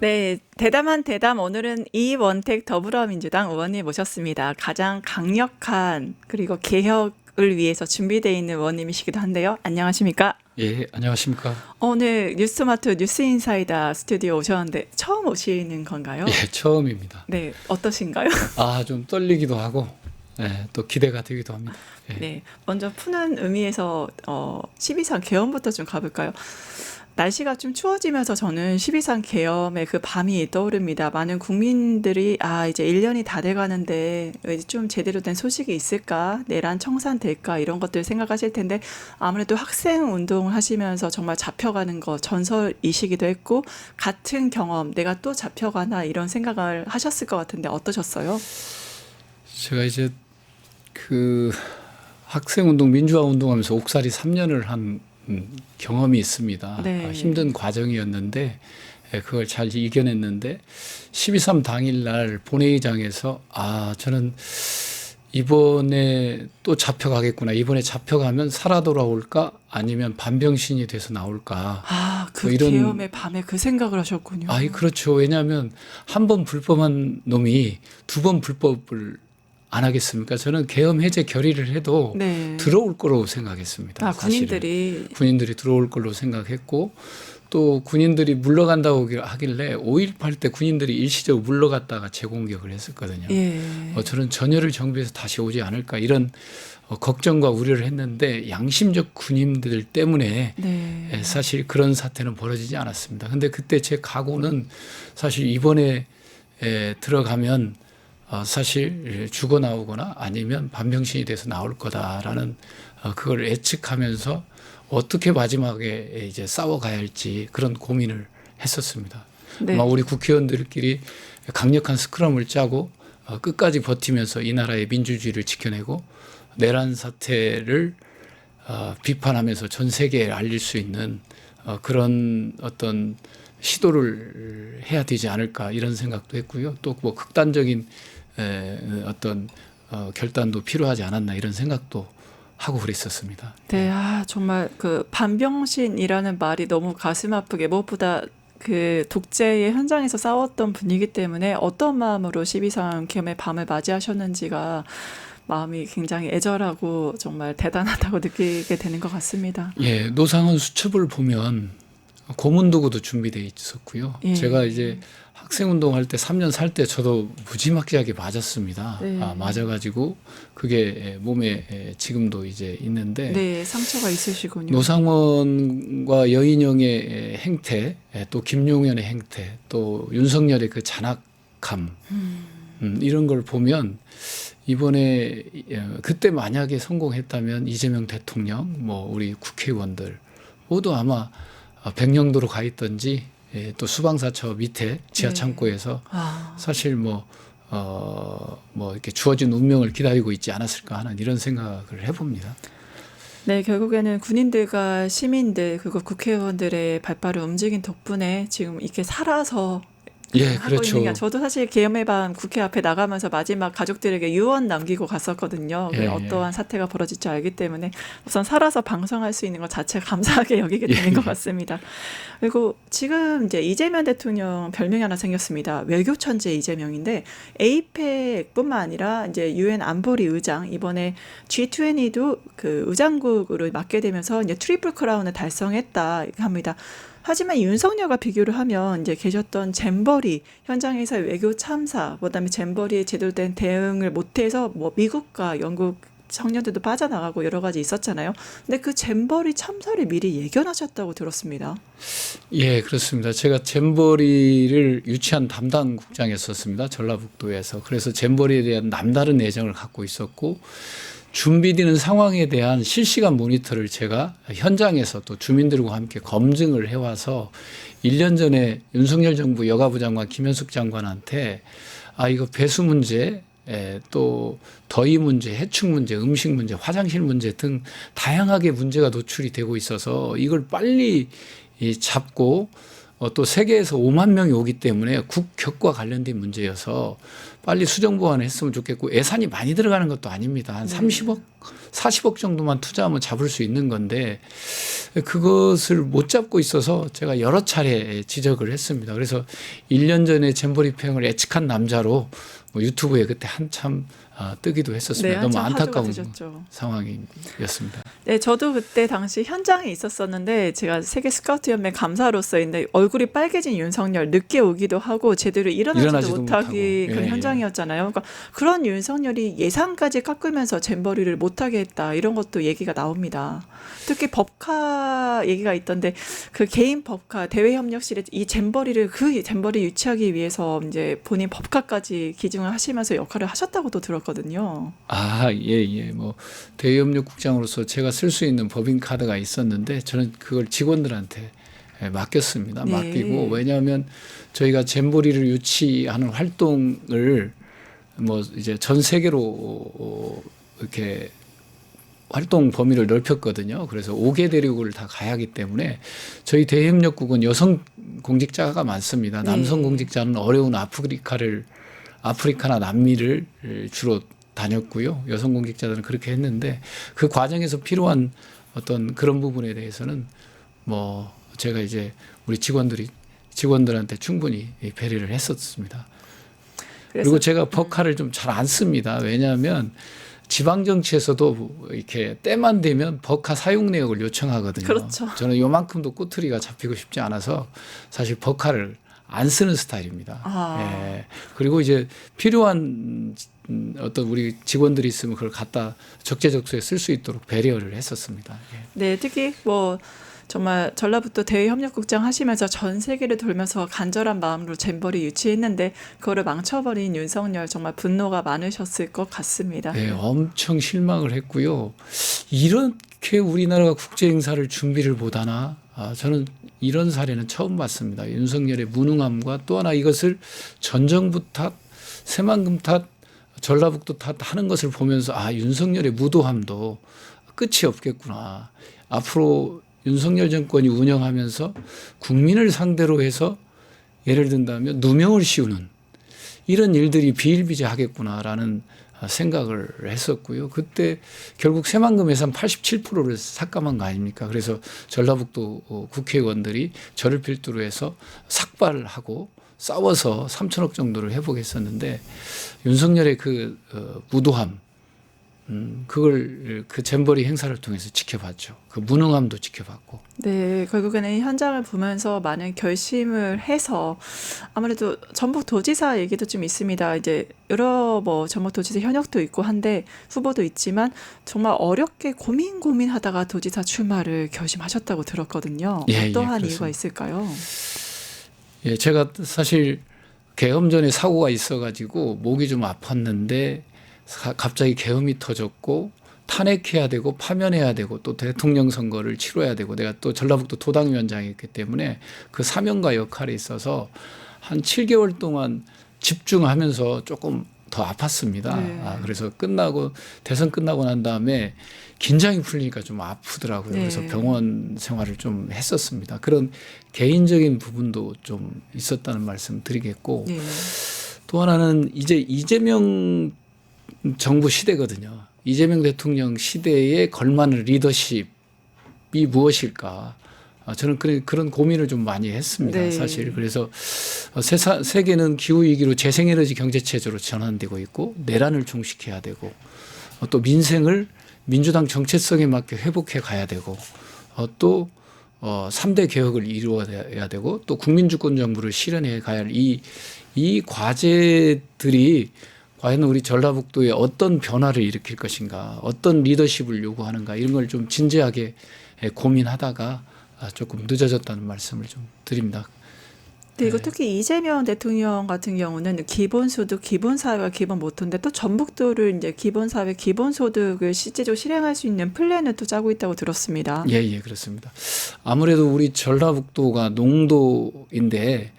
네, 대담한 대담 오늘은 이원택 더불어민주당 의원님 모셨습니다. 가장 강력한 그리고 개혁을 위해서 준비되어 있는 의원님이시기도 한데요. 안녕하십니까? 예, 안녕하십니까? 오늘 뉴스마트 뉴스인사이다 스튜디오 오셨는데 처음 오시는 건가요? 예, 처음입니다. 네, 어떠신가요? 좀 떨리기도 하고, 또 기대가 되기도 합니다. 예. 네, 먼저 푸는 의미에서 12상 계엄부터 좀 가볼까요? 날씨가 좀 추워지면서 저는 12상 계엄의 그 밤이 떠오릅니다. 많은 국민들이 이제 1년이 다 돼가는데 좀 제대로 된 소식이 있을까? 내란 청산될까? 이런 것들 생각하실 텐데 아무래도 학생 운동을 하시면서 정말 잡혀가는 거 전설이시기도 했고 같은 경험 내가 또 잡혀가나 이런 생각을 하셨을 것 같은데 어떠셨어요? 제가 이제 그 학생운동, 민주화운동하면서 옥살이 3년을 한 경험이 있습니다. 네. 힘든 과정이었는데 그걸 잘 이겨냈는데 12.3 당일날 본회의장에서 저는 이번에 또 잡혀가겠구나. 이번에 잡혀가면 살아 돌아올까? 아니면 반병신이 돼서 나올까? 그 이런 계엄의 밤에 그 생각을 하셨군요. 그렇죠. 왜냐하면 한 번 불법한 놈이 두 번 불법을 안 하겠습니까? 저는 계엄 해제 결의를 해도 네. 들어올 거라고 생각했습니다. 군인들이. 군인들이 들어올 걸로 생각했고 또 군인들이 물러간다고 하길래 5.18 때 군인들이 일시적으로 물러갔다가 재공격을 했었거든요. 예. 저는 전열을 정비해서 다시 오지 않을까 이런 걱정과 우려를 했는데 양심적 군인들 때문에 네. 사실 그런 사태는 벌어지지 않았습니다. 근데 그때 제 각오는 사실 이번에 들어가면 사실 죽어 나오거나 아니면 반병신이 돼서 나올 거다라는 그걸 예측하면서 어떻게 마지막에 이제 싸워가야 할지 그런 고민을 했었습니다. 네. 우리 국회의원들끼리 강력한 스크럼을 짜고 끝까지 버티면서 이 나라의 민주주의를 지켜내고 내란 사태를 비판하면서 전 세계에 알릴 수 있는 그런 어떤 시도를 해야 되지 않을까 이런 생각도 했고요. 또 뭐 극단적인 어떤 결단도 필요하지 않았나 이런 생각도 하고 그랬었습니다. 네, 정말 그 반병신이라는 말이 너무 가슴 아프게 무엇보다 그 독재의 현장에서 싸웠던 분이기 때문에 어떤 마음으로 12.3 계엄의 밤을 맞이하셨는지가 마음이 굉장히 애절하고 정말 대단하다고 느끼게 되는 것 같습니다. 예, 노상원 수첩을 보면 고문도구도 준비되어 있었고요. 예. 제가 이제 학생운동할 때 3년 살 때 저도 무지막지하게 맞았습니다. 네. 맞아가지고 그게 몸에 지금도 이제 있는데 네, 상처가 있으시군요. 노상원과 여인영의 행태, 또 김용현의 행태, 또 윤석열의 그 잔악함 이런 걸 보면 이번에 그때 만약에 성공했다면 이재명 대통령, 뭐 우리 국회의원들 모두 아마 백령도로 가 있던지 또 수방사처 밑에 지하 창고에서 사실 뭐 이렇게 주어진 운명을 기다리고 있지 않았을까 하는 이런 생각을 해봅니다. 네, 결국에는 군인들과 시민들 그리고 국회의원들의 발빠른 움직임 덕분에 지금 이렇게 살아서 하고 그렇죠. 있는 게 저도 사실 계엄의 밤 국회 앞에 나가면서 마지막 가족들에게 유언 남기고 갔었거든요. 어떠한 사태가 벌어질지 알기 때문에 우선 살아서 방송할 수 있는 것 자체가 감사하게 여기게 되는 것 같습니다. 그리고 지금 이제 이재명 대통령 별명이 하나 생겼습니다. 외교 천재 이재명인데 에이펙뿐만 아니라 이제 유엔 안보리 의장 이번에 G20도 그 의장국으로 맡게 되면서 이제 트리플 크라운을 달성했다 합니다. 하지만 윤석열과 비교를 하면 이제 계셨던 잼버리 현장에서 외교 참사, 그다음에 잼버리에 제대로 된 대응을 못해서 뭐 미국과 영국 청년들도 빠져나가고 여러 가지 있었잖아요. 근데 그 잼버리 참사를 미리 예견하셨다고 들었습니다. 예, 그렇습니다. 제가 잼버리를 유치한 담당 국장이었습니다. 전라북도에서. 그래서 잼버리에 대한 남다른 애정을 갖고 있었고 준비되는 상황에 대한 실시간 모니터를 제가 현장에서 또 주민들과 함께 검증을 해와서 1년 전에 윤석열 정부 여가부 장관 김현숙 장관한테 이거 배수 문제 또 더위 문제, 해충 문제, 음식 문제, 화장실 문제 등 다양하게 문제가 노출이 되고 있어서 이걸 빨리 잡고 또 세계에서 5만 명이 오기 때문에 국격과 관련된 문제여서 빨리 수정 보완을 했으면 좋겠고 예산이 많이 들어가는 것도 아닙니다. 한 30억, 40억 정도만 투자하면 잡을 수 있는 건데 그것을 못 잡고 있어서 제가 여러 차례 지적을 했습니다. 그래서 1년 전에 잼버리 팽을 예측한 남자로 뭐 유튜브에 그때 한참 뜨기도 했었습니다. 네, 너무 한참 화두가 안타까운 되셨죠. 상황이었습니다. 네, 저도 그때 당시 현장에 있었었는데 제가 세계 스카우트 연맹 감사로서인데 얼굴이 빨개진 윤석열 늦게 오기도 하고 제대로 일어나지도 일어나지도 못하기 못하고. 그런 예, 현장이었잖아요. 그러니까 그런 윤석열이 예상까지 깎으면서 잼버리를 못하게 했다 이런 것도 얘기가 나옵니다. 특히 법카 얘기가 있던데 그 개인 법카 대외협력실에 이 잼버리를 그 잼버리 유치하기 위해서 이제 본인 법카까지 기증을 하시면서 역할을 하셨다고도 들었거든요. 예. 뭐 대외협력국장으로서 제가 쓸 수 있는 법인 카드가 있었는데 저는 그걸 직원들한테 맡겼습니다. 네. 맡기고 왜냐하면 저희가 잼버리를 유치하는 활동을 뭐 이제 전 세계로 이렇게 활동 범위를 넓혔거든요. 그래서 5개 대륙을 다 가야 하기 때문에 저희 대협력국은 여성 공직자가 많습니다. 남성 공직자는 어려운 아프리카나 남미를 주로 다녔고요. 여성 공직자들은 그렇게 했는데 그 과정에서 필요한 어떤 그런 부분에 대해서는 뭐 제가 이제 우리 직원들한테 충분히 배려를 했었습니다. 그리고 제가 법카를 좀 잘 안 씁니다. 왜냐하면 지방 정치에서도 이렇게 때만 되면 법카 사용 내역을 요청하거든요. 그렇죠. 저는 요만큼도 꼬투리가 잡히고 싶지 않아서 사실 법카를 안 쓰는 스타일입니다. 예. 그리고 이제 필요한 어떤 우리 직원들이 있으면 그걸 갖다 적재적소에 쓸 수 있도록 배려를 했었습니다. 예. 네, 특히 뭐 정말 전라북도 대외협력국장 하시면서 전 세계를 돌면서 간절한 마음으로 잼버리 유치했는데 그거를 망쳐버린 윤석열 정말 분노가 많으셨을 것 같습니다. 네, 엄청 실망을 했고요. 이렇게 우리나라가 국제 행사를 준비를 못하나? 저는 이런 사례는 처음 봤습니다. 윤석열의 무능함과 또 하나 이것을 전 정부 탓, 새만금 탓, 전라북도 탓 하는 것을 보면서 윤석열의 무도함도 끝이 없겠구나. 앞으로 윤석열 정권이 운영하면서 국민을 상대로 해서 예를 든다면 누명을 씌우는 이런 일들이 비일비재하겠구나라는 생각을 했었고요. 그때 결국 새만금 예산 87%를 삭감한 거 아닙니까? 그래서 전라북도 국회의원들이 저를 필두로 해서 삭발을 하고 싸워서 3천억 정도를 회복했었는데 윤석열의 그 무도함 그걸 그 잼버리 행사를 통해서 지켜봤죠. 그 무능함도 지켜봤고. 네, 결국에는 이 현장을 보면서 많은 결심을 해서 아무래도 전북 도지사 얘기도 좀 있습니다. 이제 여러 뭐 전북 도지사 현역도 있고 한데 후보도 있지만 정말 어렵게 고민하다가 도지사 출마를 결심하셨다고 들었거든요. 어떠한 이유가 있을까요? 예, 제가 사실 계엄 전에 사고가 있어가지고 목이 좀 아팠는데 갑자기 계엄이 터졌고 탄핵해야 되고 파면해야 되고 또 대통령 선거를 치러야 되고 내가 또 전라북도 도당위원장이었기 때문에 그 사명과 역할에 있어서 한 7개월 동안 집중하면서 조금 더 아팠습니다. 네. 그래서 대선 끝나고 난 다음에 긴장이 풀리니까 좀 아프더라고요. 네. 그래서 병원 생활을 좀 했었습니다. 그런 개인적인 부분도 좀 있었다는 말씀 드리겠고 네. 또 하나는 이제 이재명 정부 시대거든요. 이재명 대통령 시대에 걸맞는 리더십이 무엇일까? 저는 그런 고민을 좀 많이 했습니다. 네. 사실. 그래서 세계는 기후위기로 재생에너지 경제체제로 전환되고 있고 내란을 종식해야 되고 또 민생을 민주당 정체성에 맞게 회복해 가야 되고 또 3대 개혁을 이루어야 되고 또 국민주권 정부를 실현해 가야 할 이 과제들이 과연 우리 전라북도에 어떤 변화를 일으킬 것인가, 어떤 리더십을 요구하는가 이런 걸 좀 진지하게 고민하다가 조금 늦어졌다는 말씀을 좀 드립니다. 그리고 특히 이재명 대통령 같은 경우는 기본소득, 기본사회가 기본 모토인데 또 전북도를 이제 기본사회, 기본소득을 실제적으로 실행할 수 있는 플랜을 또 짜고 있다고 들었습니다. 예, 그렇습니다. 아무래도 우리 전라북도가 농도인데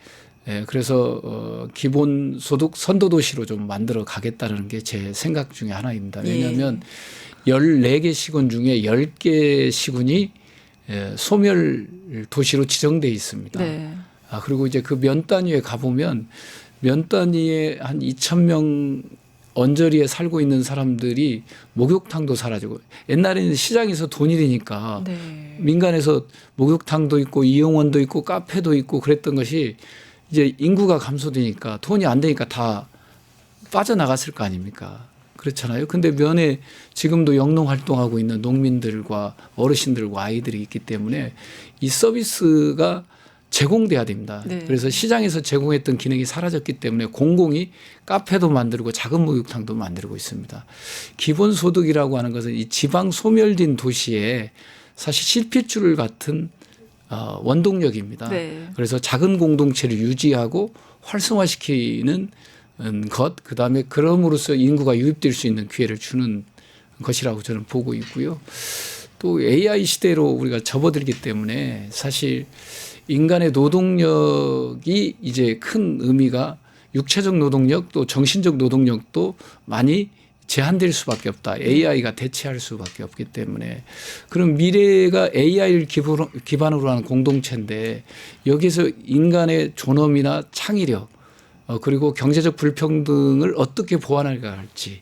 그래서 기본소득 선도도시로 좀 만들어 가겠다는 게 제 생각 중에 하나입니다. 왜냐하면 14개 시군 중에 10개 시군이 소멸 도시로 지정돼 있습니다. 네. 그리고 이제 그 면 단위에 가보면 면 단위에 한 2,000명 언저리에 살고 있는 사람들이 목욕탕도 사라지고 옛날에는 시장에서 돈이 되니까 네. 민간에서 목욕탕도 있고 이용원도 있고 카페도 있고 그랬던 것이 이제 인구가 감소되니까 돈이 안 되니까 다 빠져나갔을 거 아닙니까? 그렇잖아요. 근데 면에 지금도 영농 활동하고 있는 농민들과 어르신들과 아이들이 있기 때문에 이 서비스가 제공돼야 됩니다. 네. 그래서 시장에서 제공했던 기능이 사라졌기 때문에 공공이 카페도 만들고 작은 목욕탕도 만들고 있습니다. 기본소득이라고 하는 것은 이 지방 소멸된 도시에 사실 실핏줄 같은 원동력입니다. 네. 그래서 작은 공동체를 유지하고 활성화시키는 것, 그다음에 그럼으로써 인구가 유입될 수 있는 기회를 주는 것이라고 저는 보고 있고요. 또 AI 시대로 우리가 접어들기 때문에 사실 인간의 노동력이 이제 큰 의미가 육체적 노동력 또 정신적 노동력도 많이 제한될 수밖에 없다. AI가 대체할 수밖에 없기 때문에 그럼 미래가 AI를 기반으로 하는 공동체인데 여기서 인간의 존엄이나 창의력 그리고 경제적 불평등을 어떻게 보완할까 할지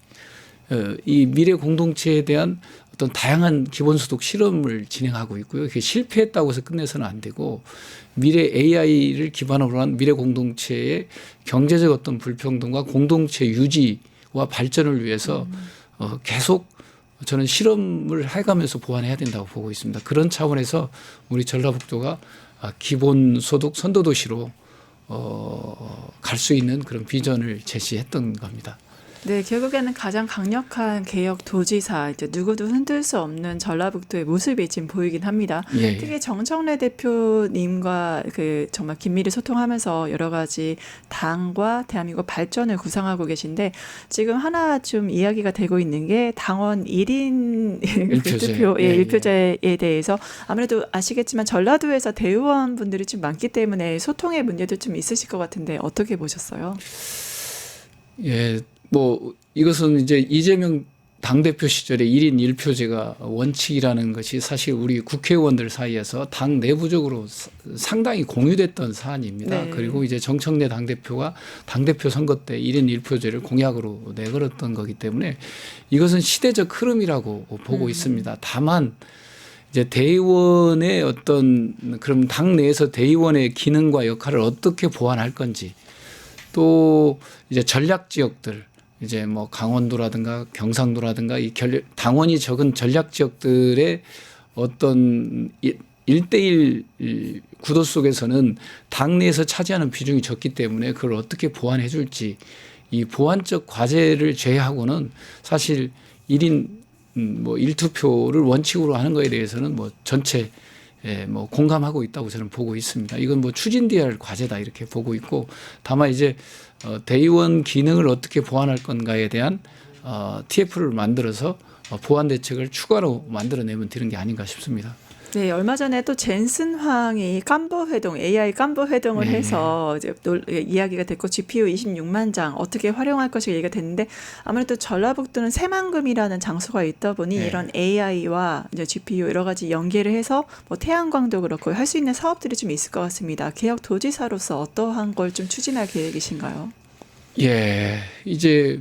이 미래 공동체에 대한 어떤 다양한 기본소득 실험을 진행하고 있고요. 그게 실패했다고 해서 끝내서는 안 되고 미래 AI를 기반으로 한 미래 공동체의 경제적 어떤 불평등과 공동체 유지와 발전을 위해서 계속 저는 실험을 해가면서 보완해야 된다고 보고 있습니다. 그런 차원에서 우리 전라북도가 기본소득 선도도시로 갈 수 있는 그런 비전을 제시했던 겁니다. 네, 결국에는 가장 강력한 개혁 도지사, 이제 누구도 흔들 수 없는 전라북도의 모습이 지금 보이긴 합니다. 예. 특히 정청래 대표님과 그 정말 긴밀히 소통하면서 여러 가지 당과 대한민국 발전을 구상하고 계신데 지금 하나 좀 이야기가 되고 있는 게 당원 1인 투표, 일표제에 대해서 아무래도 아시겠지만 전라도에서 대의원분들이 좀 많기 때문에 소통의 문제도 좀 있으실 것 같은데 어떻게 보셨어요? 예. 뭐 이것은 이제 이재명 당대표 시절에 1인 1표제가 원칙이라는 것이 사실 우리 국회의원들 사이에서 당 내부적으로 상당히 공유됐던 사안입니다. 네. 그리고 이제 정청래 당대표가 당대표 선거 때 1인 1표제를 공약으로 내걸었던 거기 때문에 이것은 시대적 흐름이라고 보고 있습니다. 다만 이제 대의원의 어떤 그럼 당 내에서 대의원의 기능과 역할을 어떻게 보완할 건지 또 이제 전략 지역들 이제 뭐 강원도라든가 경상도라든가 이 당원이 적은 전략 지역들의 어떤 1대1 구도 속에서는 당내에서 차지하는 비중이 적기 때문에 그걸 어떻게 보완해 줄지 이 보완적 과제를 제외하고는 사실 1인 뭐 1투표를 원칙으로 하는 거에 대해서는 뭐 전체 뭐 공감하고 있다고 저는 보고 있습니다. 이건 뭐 추진돼야 할 과제다 이렇게 보고 있고 다만 이제 대의원 기능을 어떻게 보완할 건가에 대한 TF를 만들어서 보완 대책을 추가로 만들어내면 되는 게 아닌가 싶습니다. 네, 얼마 전에 또 젠슨 황이 깜보 회동, AI 깜보 회동을 해서 이제 이야기가 됐고 GPU 26만 장 어떻게 활용할 것이 얘기가 됐는데 아무래도 전라북도는 새만금이라는 장소가 있다 보니 이런 AI와 이제 GPU 여러 가지 연계를 해서 뭐 태양광도 그렇고 할 수 있는 사업들이 좀 있을 것 같습니다. 개혁 도지사로서 어떠한 걸 좀 추진할 계획이신가요? 예, 이제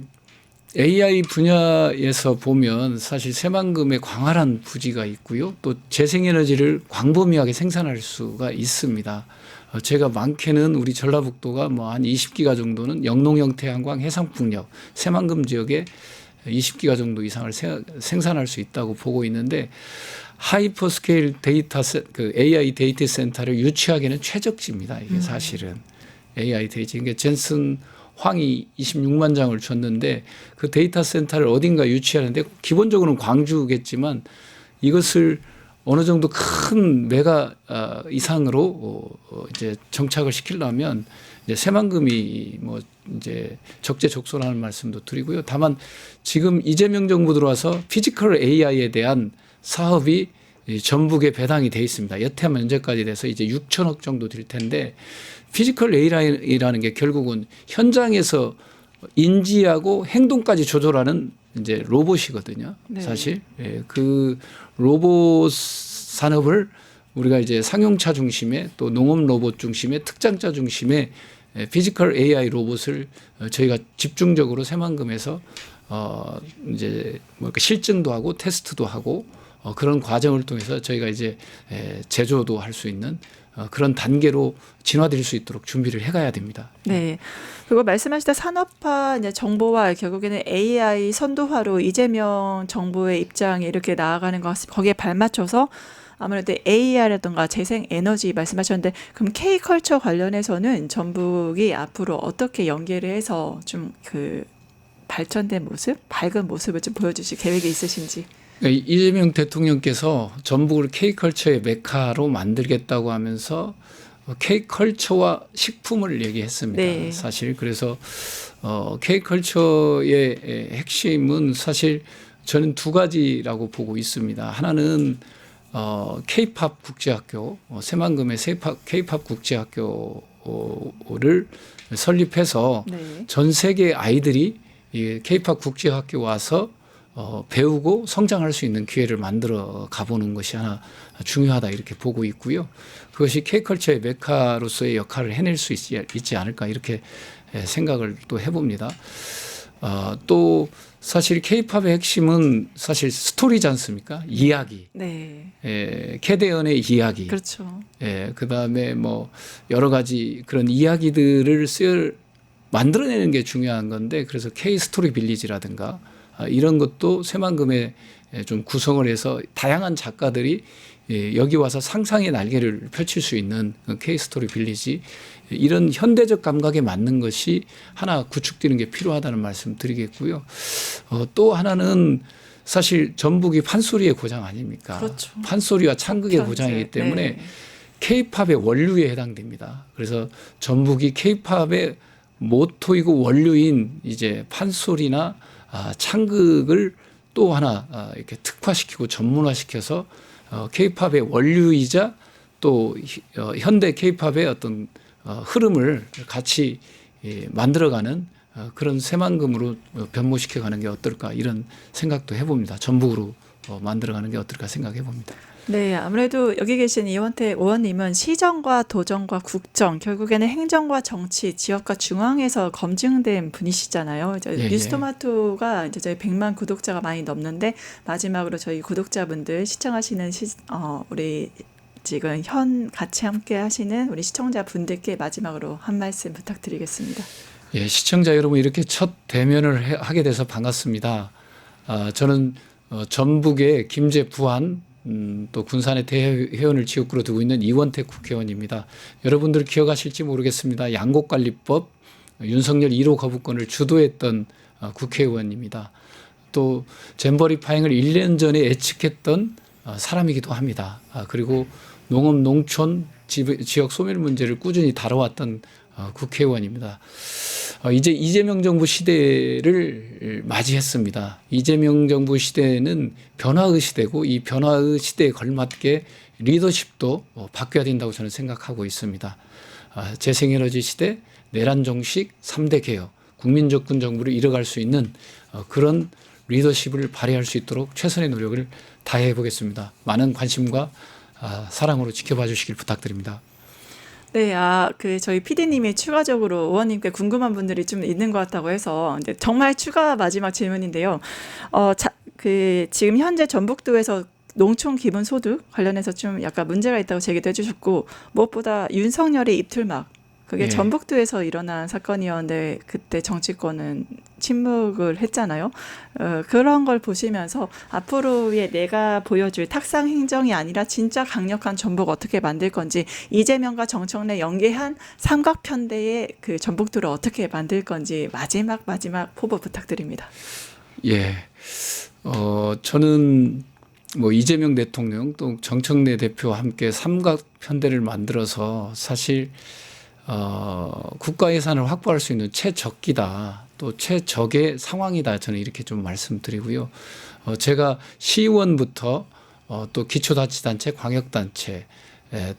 AI 분야에서 보면 사실 새만금의 광활한 부지가 있고요. 또 재생에너지를 광범위하게 생산할 수가 있습니다. 제가 많게는 우리 전라북도가 뭐 한 20기가 정도는 영농형 태양광 해상풍력 새만금 지역에 20기가 정도 이상을 생산할 수 있다고 보고 있는데 하이퍼스케일 그 AI 데이터 센터를 유치하기는 최적지입니다. 이게 사실은 AI 데이터. 그러니까 젠슨 황이 26만 장을 줬는데 그 데이터 센터를 어딘가 유치하는데 기본적으로는 광주겠지만 이것을 어느 정도 큰 메가 이상으로 이제 정착을 시키려면 이제 새만금이 뭐 이제 적재적소라는 말씀도 드리고요. 다만 지금 이재명 정부 들어와서 피지컬 AI에 대한 사업이 전북에 배당이 돼 있습니다. 여태 면제까지 돼서 이제 6천억 정도 될 텐데 피지컬 AI라는 게 결국은 현장에서 인지하고 행동까지 조절하는 이제 로봇이거든요. 네. 사실 그 로봇 산업을 우리가 이제 상용차 중심의 또 농업 로봇 중심의 특장차 중심의 피지컬 AI 로봇을 저희가 집중적으로 새만금에서 이제 뭐 실증도 하고 테스트도 하고 그런 과정을 통해서 저희가 이제 제조도 할 수 있는 그런 단계로 진화될 수 있도록 준비를 해가야 됩니다. 네. 그리고 말씀하신 산업화 이제 정보화 결국에는 AI 선도화로 이재명 정부의 입장이 이렇게 나아가는 것 같습니다. 거기에 발맞춰서 아무래도 AI라든가 재생 에너지 말씀하셨는데 그럼 K컬처 관련해서는 전북이 앞으로 어떻게 연계를 해서 좀 그 발전된 모습, 밝은 모습을 좀 보여주실 계획이 있으신지. 이재명 대통령께서 전북을 K컬처의 메카로 만들겠다고 하면서 K컬처와 식품을 얘기했습니다. 네. 사실 그래서 K컬처의 핵심은 사실 저는 두 가지라고 보고 있습니다. 하나는 K-팝 국제학교, 새만금의 K-팝 국제학교를 설립해서 네. 전 세계 아이들이 이 K-팝 국제학교 와서 배우고 성장할 수 있는 기회를 만들어 가보는 것이 하나 중요하다 이렇게 보고 있고요. 그것이 K컬처의 메카로서의 역할을 해낼 수 있지 않을까 이렇게 생각을 또 해봅니다. 또 사실 K-팝의 핵심은 사실 스토리지 않습니까? 이야기. 네. 캐대언의 이야기. 그렇죠. 그다음에 뭐 여러 가지 그런 이야기들을 만들어내는 게 중요한 건데 그래서 K 스토리 빌리지라든가 이런 것도 새만금에 좀 구성을 해서 다양한 작가들이 여기 와서 상상의 날개를 펼칠 수 있는 K 스토리 빌리지 이런 현대적 감각에 맞는 것이 하나 구축되는 게 필요하다는 말씀 드리겠고요. 또 하나는 사실 전북이 판소리의 고장 아닙니까? 그렇죠. 판소리와 창극의 고장이기 때문에 네. K-팝의 원류에 해당됩니다. 그래서 전북이 K-팝의 모토이고 원류인 이제 판소리나 창극을 또 하나 이렇게 특화시키고 전문화시켜서 K-팝의 원류이자 또 현대 K-팝의 어떤 흐름을 같이 만들어가는 그런 새만금으로 변모시켜가는 게 어떨까 이런 생각도 해봅니다. 전북으로 만들어가는 게 어떨까 생각해봅니다. 네, 아무래도 여기 계신 이원태 의원님은 시정과 도정과 국정, 결국에는 행정과 정치, 지역과 중앙에서 검증된 분이시잖아요. 예, 뉴스토마토가 이제 저희 100만 구독자가 많이 넘는데 마지막으로 저희 구독자분들 시청하시는 우리 지금 같이 함께 하시는 우리 시청자분들께 마지막으로 한 말씀 부탁드리겠습니다. 예, 시청자 여러분 이렇게 첫 대면을 하게 돼서 반갑습니다. 저는 전북의 김제 부안 또 군산의 대회원을 지역구로 두고 있는 이원택 국회의원입니다. 여러분들 기억하실지 모르겠습니다. 양곡관리법 윤석열 1호 거부권을 주도했던 국회의원입니다. 또 잼버리 파행을 1년 전에 예측했던 사람이기도 합니다. 그리고 농업 농촌 지역 소멸 문제를 꾸준히 다뤄왔던 국회의원입니다. 이제 이재명 정부 시대를 맞이했습니다. 이재명 정부 시대는 변화의 시대고 이 변화의 시대에 걸맞게 리더십도 바뀌어야 된다고 저는 생각하고 있습니다. 재생에너지 시대, 내란 종식, 3대 개혁, 국민적군 정부를 이뤄갈 수 있는 그런 리더십을 발휘할 수 있도록 최선의 노력을 다해 보겠습니다. 많은 관심과 사랑으로 지켜봐 주시길 부탁드립니다. 네, 저희 PD님이 추가적으로 의원님께 궁금한 분들이 좀 있는 것 같다고 해서 이제 정말 추가 마지막 질문인데요. 지금 현재 전북도에서 농촌 기본소득 관련해서 좀 약간 문제가 있다고 제기도 해주셨고 무엇보다 윤석열의 입틀막 그게 네. 전북도에서 일어난 사건이었는데 그때 정치권은 침묵을 했잖아요. 그런 걸 보시면서 앞으로의 내가 보여줄 탁상 행정이 아니라 진짜 강력한 전북 어떻게 만들 건지 이재명과 정청래 연계한 삼각편대의 그 전북도를 어떻게 만들 건지 마지막 포부 부탁드립니다. 예, 저는 뭐 이재명 대통령 또 정청래 대표와 함께 삼각편대를 만들어서 사실 국가 예산을 확보할 수 있는 최적기다. 또 최적의 상황이다. 저는 이렇게 좀 말씀드리고요. 제가 시의원부터 또 기초자치단체, 광역단체,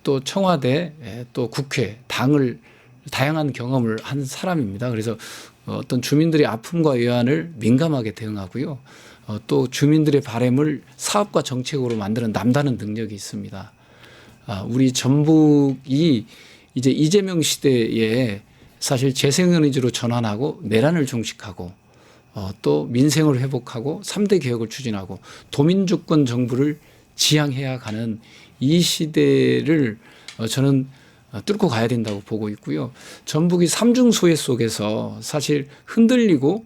또 청와대, 또 국회, 당을 다양한 경험을 한 사람입니다. 그래서 어떤 주민들의 아픔과 애환을 민감하게 대응하고요. 또 주민들의 바람을 사업과 정책으로 만드는 남다른 능력이 있습니다. 우리 전북이 이제 이재명 시대에 사실 재생에너지로 전환하고 내란을 종식하고 또 민생을 회복하고 3대 개혁을 추진하고 도민주권 정부를 지향해야 가는 이 시대를 저는 뚫고 가야 된다고 보고 있고요. 전북이 삼중소외 속에서 사실 흔들리고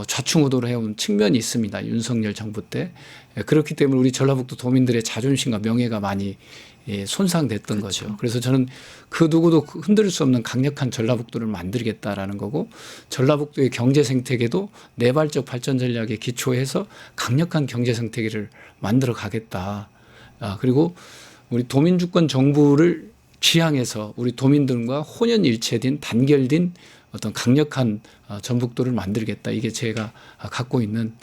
좌충우돌을 해온 측면이 있습니다. 윤석열 정부 때. 그렇기 때문에 우리 전라북도 도민들의 자존심과 명예가 많이 손상됐던 거죠. 그래서 저는 그 누구도 흔들 수 없는 강력한 전라북도를 만들겠다라는 거고 전라북도의 경제 생태계도 내발적 발전 전략에 기초해서 강력한 경제 생태계를 만들어 가겠다. 그리고 우리 도민주권 정부를 지향해서 우리 도민들과 혼연일체된 단결된 어떤 강력한 전북도를 만들겠다. 이게 제가 갖고 있는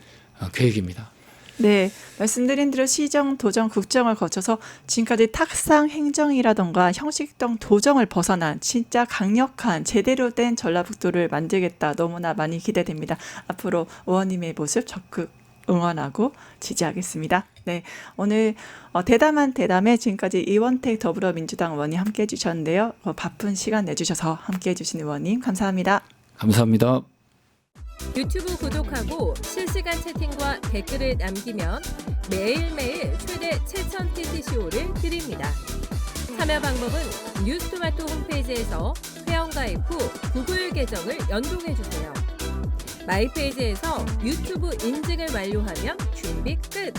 계획입니다. 네, 말씀드린 대로 시정, 도정, 국정을 거쳐서 지금까지 탁상 행정이라던가 형식적 도정을 벗어난 진짜 강력한 제대로 된 전라북도를 만들겠다. 너무나 많이 기대됩니다. 앞으로 의원님의 모습 적극 응원하고 지지하겠습니다. 네, 오늘 대담한 대담에 지금까지 이원택 더불어민주당 의원이 함께해 주셨는데요. 바쁜 시간 내주셔서 함께해 주신 의원님 감사합니다. 감사합니다. 유튜브 구독하고 실시간 채팅과 댓글을 남기면 매일매일 최대 7,000TTCO를 드립니다. 참여 방법은 뉴스토마토 홈페이지에서 회원가입 후 구글 계정을 연동해주세요. 마이페이지에서 유튜브 인증을 완료하면 준비 끝!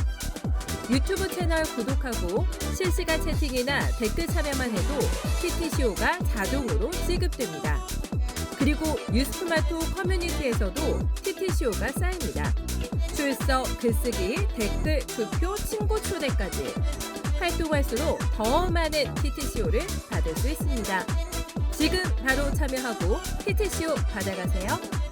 유튜브 채널 구독하고 실시간 채팅이나 댓글 참여만 해도 TTCO가 자동으로 지급됩니다. 그리고 뉴스토마토 커뮤니티에서도 TTCO가 쌓입니다. 출석, 글쓰기, 댓글, 투표, 친구 초대까지 활동할수록 더 많은 TTCO를 받을 수 있습니다. 지금 바로 참여하고 TTCO 받아가세요.